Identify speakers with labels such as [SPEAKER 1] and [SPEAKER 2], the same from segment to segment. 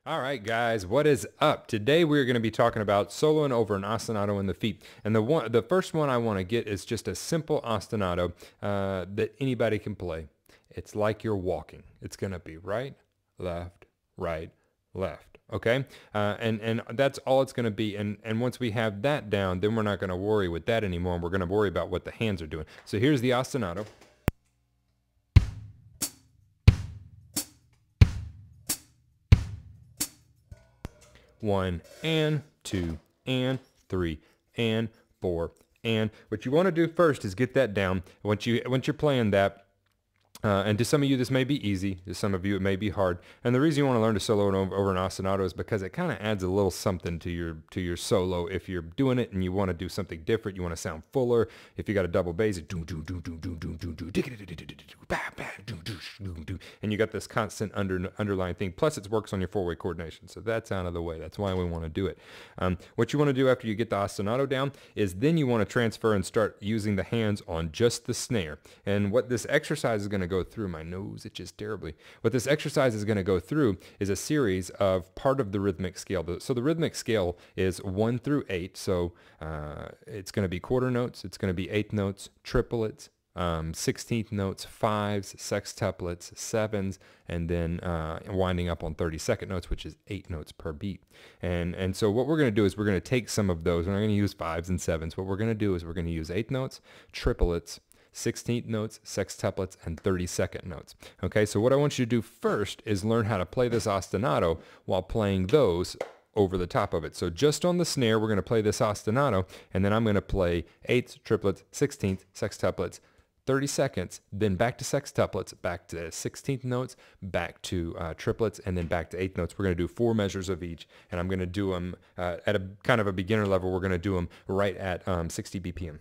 [SPEAKER 1] All right, guys, what is up? Today we're going to be talking about soloing over an ostinato in the feet. And the first one I want to get is just a simple ostinato that anybody can play. It's like you're walking. It's going to be right, left, right, left. Okay? And that's all it's going to be. And once we have that down, then we're not going to worry with that anymore. And we're going to worry about what the hands are doing. So here's the ostinato. One and two and three and four. And what you want to do first is get that down. Once you're playing that, and to some of you this may be easy, to some of you it may be hard. And the reason you want to learn to solo over an ostinato is because it kind of adds a little something to your solo. If you're doing it and you want to do something different, you want to sound fuller. If you got a double bass, and you got this constant underlying thing. Plus it works on your four-way coordination, so that's out of the way. That's why we want to do it. What you want to do after you get the ostinato down is then you want to transfer and start using the hands on just the snare. And what this exercise is going to go through, my nose itches terribly. What this exercise is going to go through is a series of part of the rhythmic scale. So the rhythmic scale is 1 through 8. So it's going to be quarter notes, it's going to be eighth notes, triplets, 16th notes, fives, sextuplets, sevens, and then winding up on 32nd notes, which is 8 notes per beat. And so what we're going to do is we're going to take some of those. We're not going to use fives and sevens. What we're going to do is we're going to use eighth notes, triplets, 16th notes, sextuplets, and 32nd notes. Okay, so what I want you to do first is learn how to play this ostinato while playing those over the top of it. So just on the snare, we're going to play this ostinato, and then I'm going to play eighths, triplets, 16th, sextuplets, 32nds, then back to sextuplets, back to 16th notes, back to triplets, and then back to eighth notes. We're going to do 4 measures of each, and I'm going to do them at a kind of a beginner level. We're going to do them right at 60 BPM.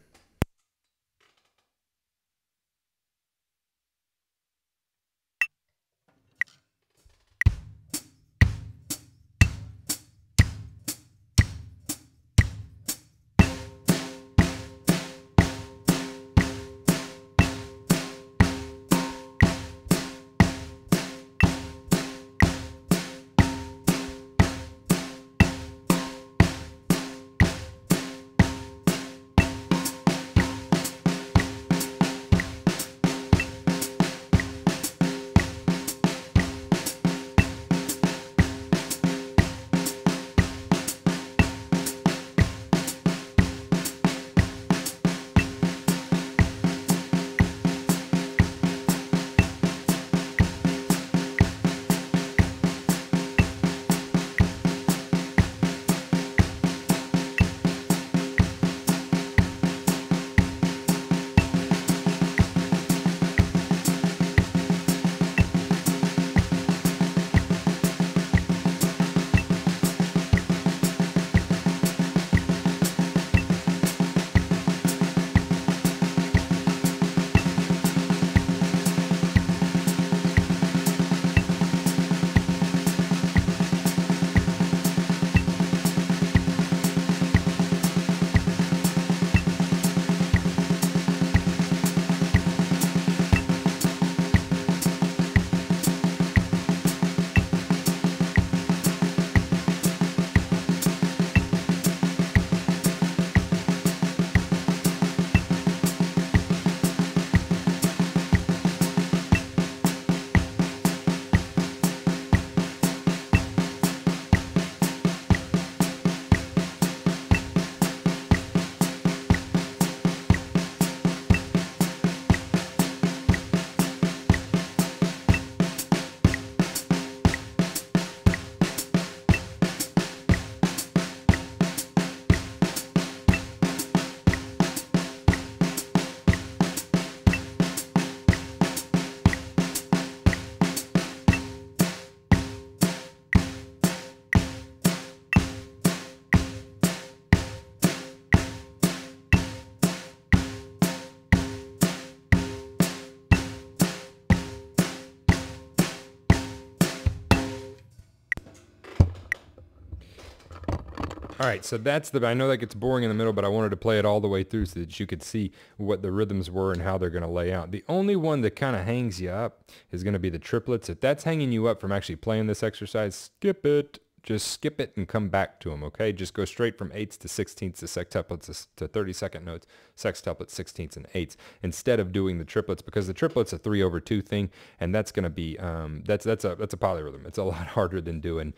[SPEAKER 1] All right, so that's I know that gets boring in the middle, but I wanted to play it all the way through so that you could see what the rhythms were and how they're going to lay out. The only one that kind of hangs you up is going to be the triplets. If that's hanging you up from actually playing this exercise, skip it. Just skip it and come back to them, okay? Just go straight from eighths to sixteenths to sextuplets to 32nd notes, sextuplets, sixteenths, and eighths, instead of doing the triplets, because the triplets a 3/2 thing, and that's going to be that's a polyrhythm. It's a lot harder than doing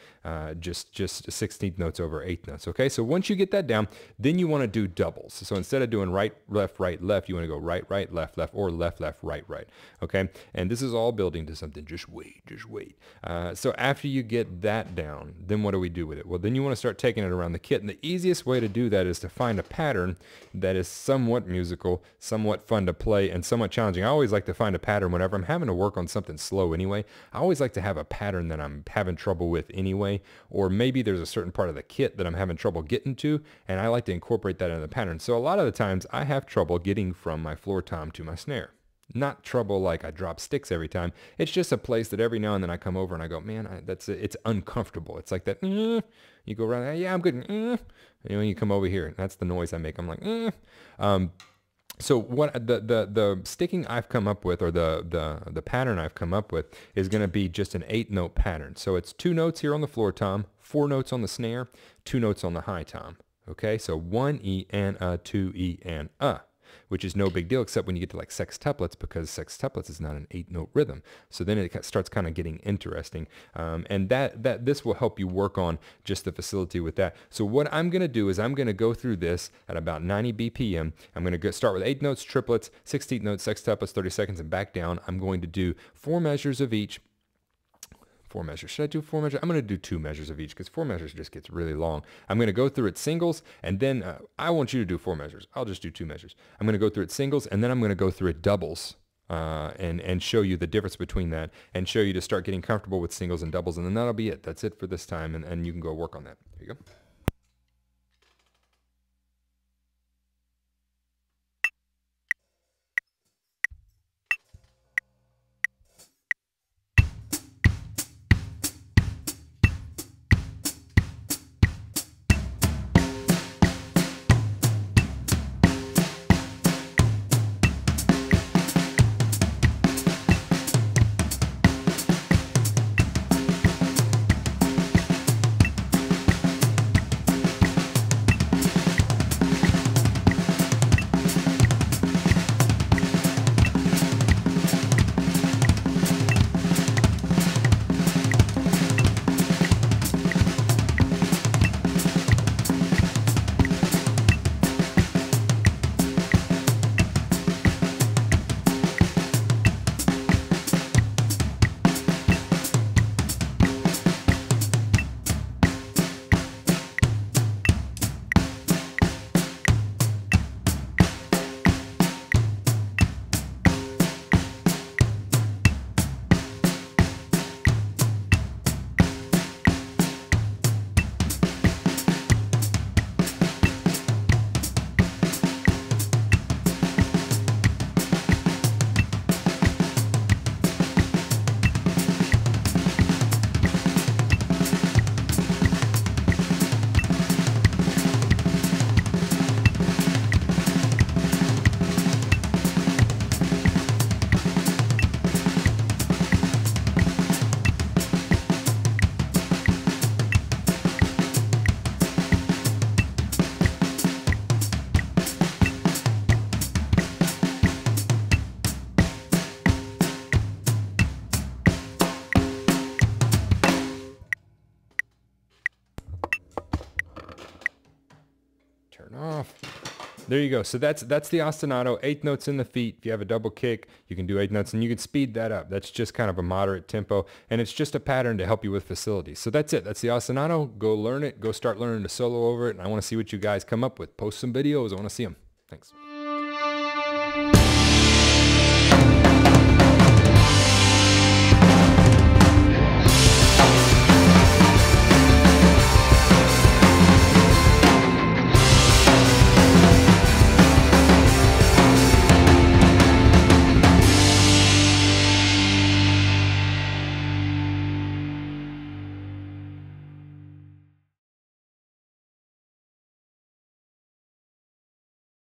[SPEAKER 1] just 16th notes over eighth notes, okay? So once you get that down, then you want to do doubles. So instead of doing right, left, you want to go right, right, left, left, or left, left, right, right, okay? And this is all building to something. Just wait. So after you get that down, then what do we do with it? Well, then you want to start taking it around the kit. And the easiest way to do that is to find a pattern that is somewhat musical, somewhat fun to play, and somewhat challenging. I always like to find a pattern whenever I'm having to work on something slow anyway. I always like to have a pattern that I'm having trouble with anyway, or maybe there's a certain part of the kit that I'm having trouble getting to, and I like to incorporate that into the pattern. So a lot of the times I have trouble getting from my floor tom to my snare. Not trouble like I drop sticks every time. It's just a place that every now and then I come over and I go, man, it's uncomfortable. It's like that. You go around, yeah, I'm good. You come over here, that's the noise I make. I'm like, So what the sticking I've come up with, or the pattern I've come up with, is going to be just an 8-note pattern. So it's 2 notes here on the floor tom, 4 notes on the snare, 2 notes on the high tom. Okay, so 1 E and a, 2 E and a, which is no big deal except when you get to like sextuplets, because sextuplets is not an 8-note rhythm. So then it starts kind of getting interesting. And this will help you work on just the facility with that. So what I'm going to do is I'm going to go through this at about 90 BPM. I'm going to start with 8 notes, triplets, 16th notes, sextuplets, 30 seconds, and back down. I'm going to do 4 measures of each. 4 measures. Should I do 4 measures? I'm going to do 2 measures of each, because 4 measures just gets really long. I'm going to go through it singles, and then I want you to do 4 measures. I'll just do 2 measures. I'm going to go through it singles, and then I'm going to go through it doubles and show you the difference between that, and show you to start getting comfortable with singles and doubles, and then that'll be it. That's it for this time, and you can go work on that. Here you go. Turn off. There you go. So that's the ostinato, 8 notes in the feet. If you have a double kick, you can do 8 notes, and you can speed that up. That's just kind of a moderate tempo, and it's just a pattern to help you with facility. So that's it. That's the ostinato. Go learn it. Go start learning to solo over it, and I want to see what you guys come up with. Post some videos. I want to see them. Thanks.